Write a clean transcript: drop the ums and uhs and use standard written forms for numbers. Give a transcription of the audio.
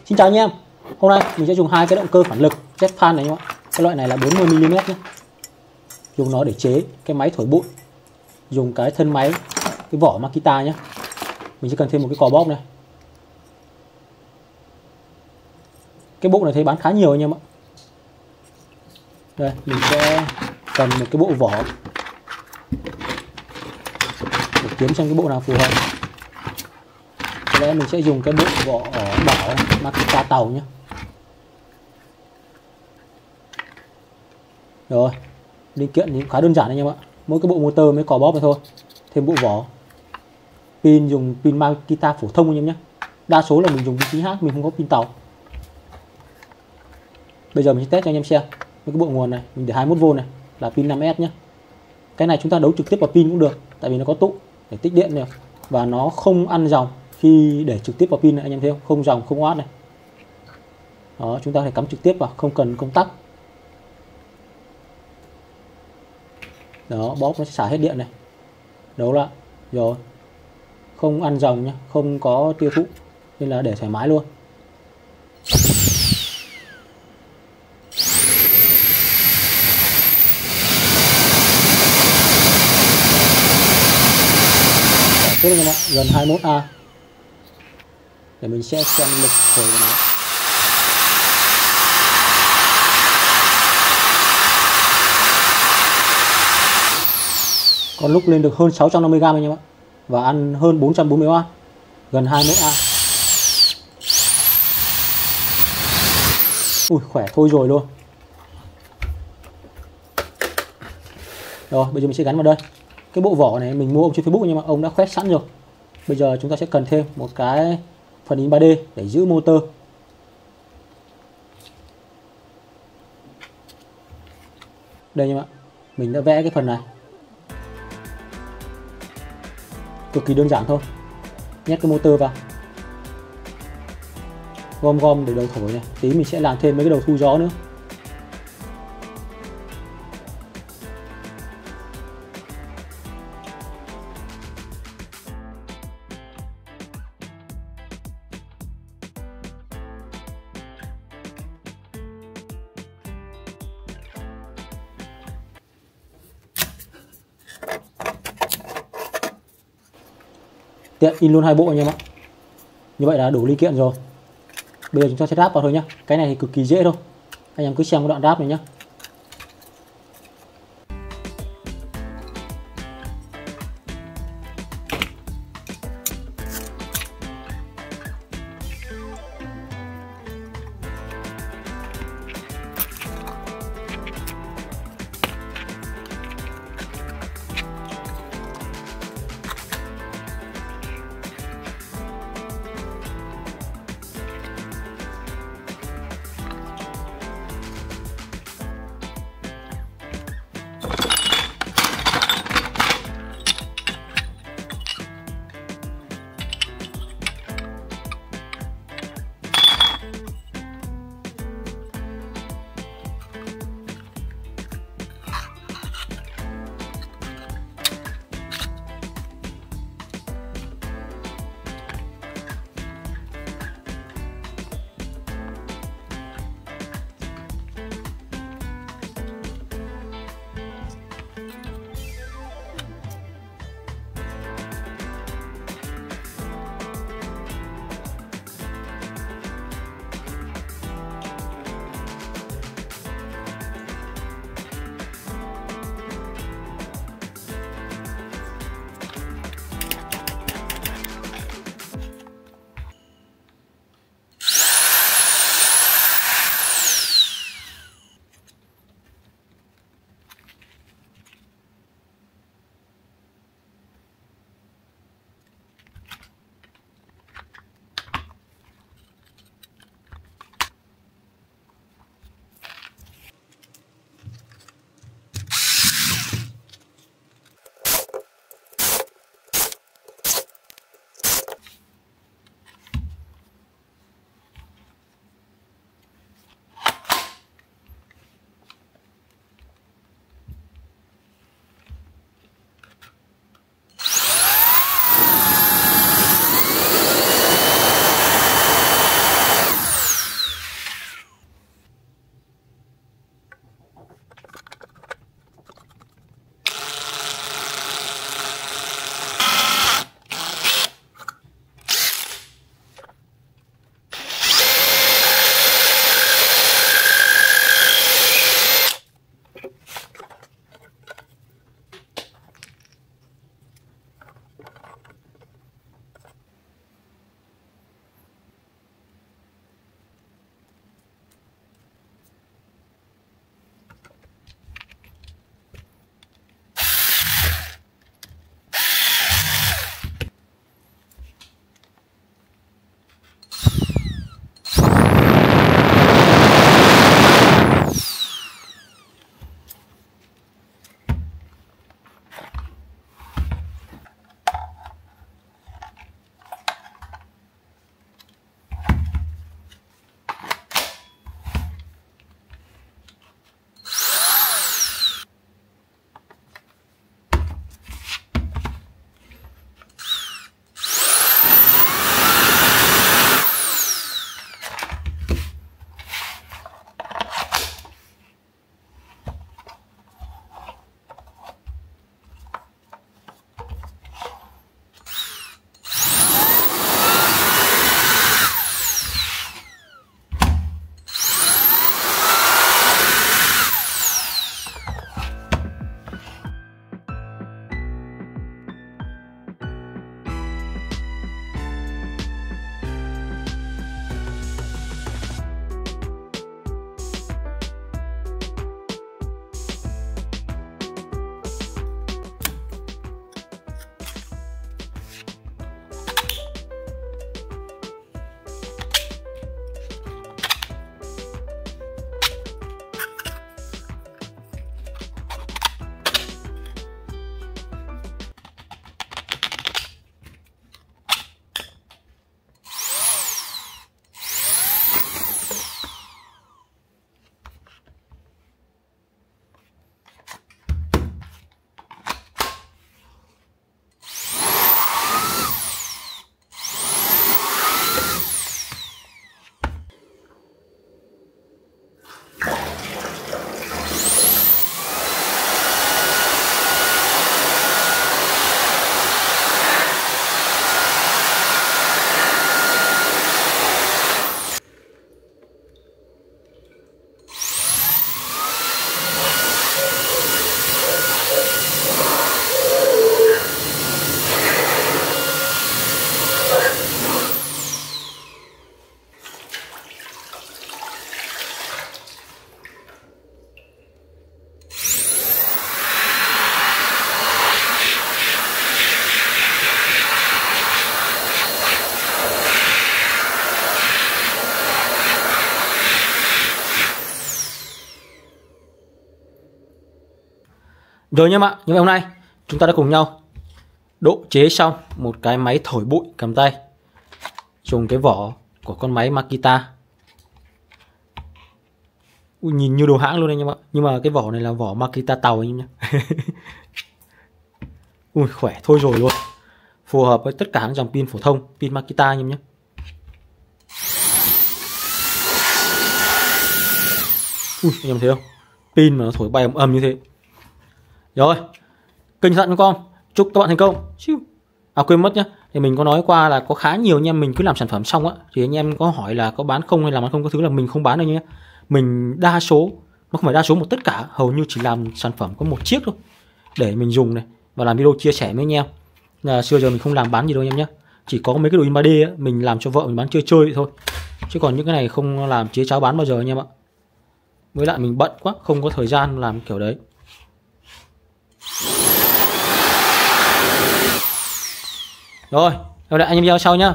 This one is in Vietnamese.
Xin chào anh em. Hôm nay mình sẽ dùng hai cái động cơ phản lực jet fan này nhé. Cái loại này là 40 mm nhé. Dùng nó để chế cái máy thổi bụi. Dùng cái thân máy, cái vỏ Makita nhé. Mình sẽ cần thêm một cái cò bóp này. Cái bộ này thấy bán khá nhiều anh em ạ. Đây, mình sẽ cần một cái bộ vỏ để kiếm xem cái bộ nào phù hợp. Có lẽ mình sẽ dùng cái bộ vỏ đỏ Makita tàu nhé. Rồi, linh kiện thì khá đơn giản anh em ạ. Mỗi cái bộ motor mới cò bóp này thôi. Thêm bộ vỏ. Pin dùng pin Makita phổ thông anh em nhé. Đa số là mình dùng pin chính hãng, mình không có pin tàu. Bây giờ mình sẽ test cho anh em xem. Với cái bộ nguồn này, mình để 21V này là pin 5S nhé. Cái này chúng ta đấu trực tiếp vào pin cũng được, tại vì nó có tụ để tích điện này, và nó không ăn dòng khi để trực tiếp vào pin này anh em thấy không? Không dòng, không oát này. Đó, chúng ta phải cắm trực tiếp vào, không cần công tắc. Đó, bóp nó sẽ xả hết điện này. Đấu lại. Rồi. Không ăn dòng nhé, không có tiêu thụ, nên là để thoải mái luôn. Tốt anh em ạ, gần 21A. Để mình sẽ xem lực thổi của nó. Còn lúc lên được hơn 650g anh em ạ. Và ăn hơn 440W. Gần 21A. Ui, khỏe thôi rồi luôn. Rồi, bây giờ mình sẽ gắn vào đây. Cái bộ vỏ này mình mua ông trên Facebook nhưng mà ông đã khoét sẵn rồi. Bây giờ chúng ta sẽ cần thêm một cái phần in 3D để giữ motor. Đây anh em ạ. Mình đã vẽ cái phần này. Cực kỳ đơn giản thôi. Nhét cái motor vào. Gom để đầu thổi này. Tí mình sẽ làm thêm mấy cái đầu thu gió nữa. Tiện in luôn hai bộ anh em ạ. Như vậy là đủ linh kiện rồi. Bây giờ chúng ta sẽ ráp vào thôi nhé. Cái này thì cực kỳ dễ thôi. Anh em cứ xem cái đoạn ráp này nhé. Rồi nhá bạn, như vậy hôm nay chúng ta đã cùng nhau độ chế xong một cái máy thổi bụi cầm tay dùng cái vỏ của con máy Makita. Ui, nhìn như đồ hãng luôn anh em ạ, nhưng mà cái vỏ này là vỏ Makita tàu anh em nhé. Ui khỏe thôi rồi luôn, phù hợp với tất cả các dòng pin phổ thông, pin Makita anh em nhé. Ui anh em thấy không, pin mà nó thổi bay ầm như thế. Rồi, kênh dặn con, chúc các bạn thành công. À quên mất nhá, thì mình có nói qua là có khá nhiều anh em mình cứ làm sản phẩm xong á thì anh em có hỏi là có bán không hay làm ăn không, có thứ là mình không bán đâu nhé. Mình đa số, nó không phải đa số một tất cả, hầu như chỉ làm sản phẩm có một chiếc thôi để mình dùng này và làm video chia sẻ với anh em. Là xưa giờ mình không làm bán gì đâu anh em nhé, chỉ có mấy cái đồ in 3D á, mình làm cho vợ mình bán chơi chơi thôi, chứ còn những cái này không làm chế cháo bán bao giờ anh em ạ. Với lại mình bận quá, không có thời gian làm kiểu đấy. Rồi, hẹn gặp lại anh em video sau nhá.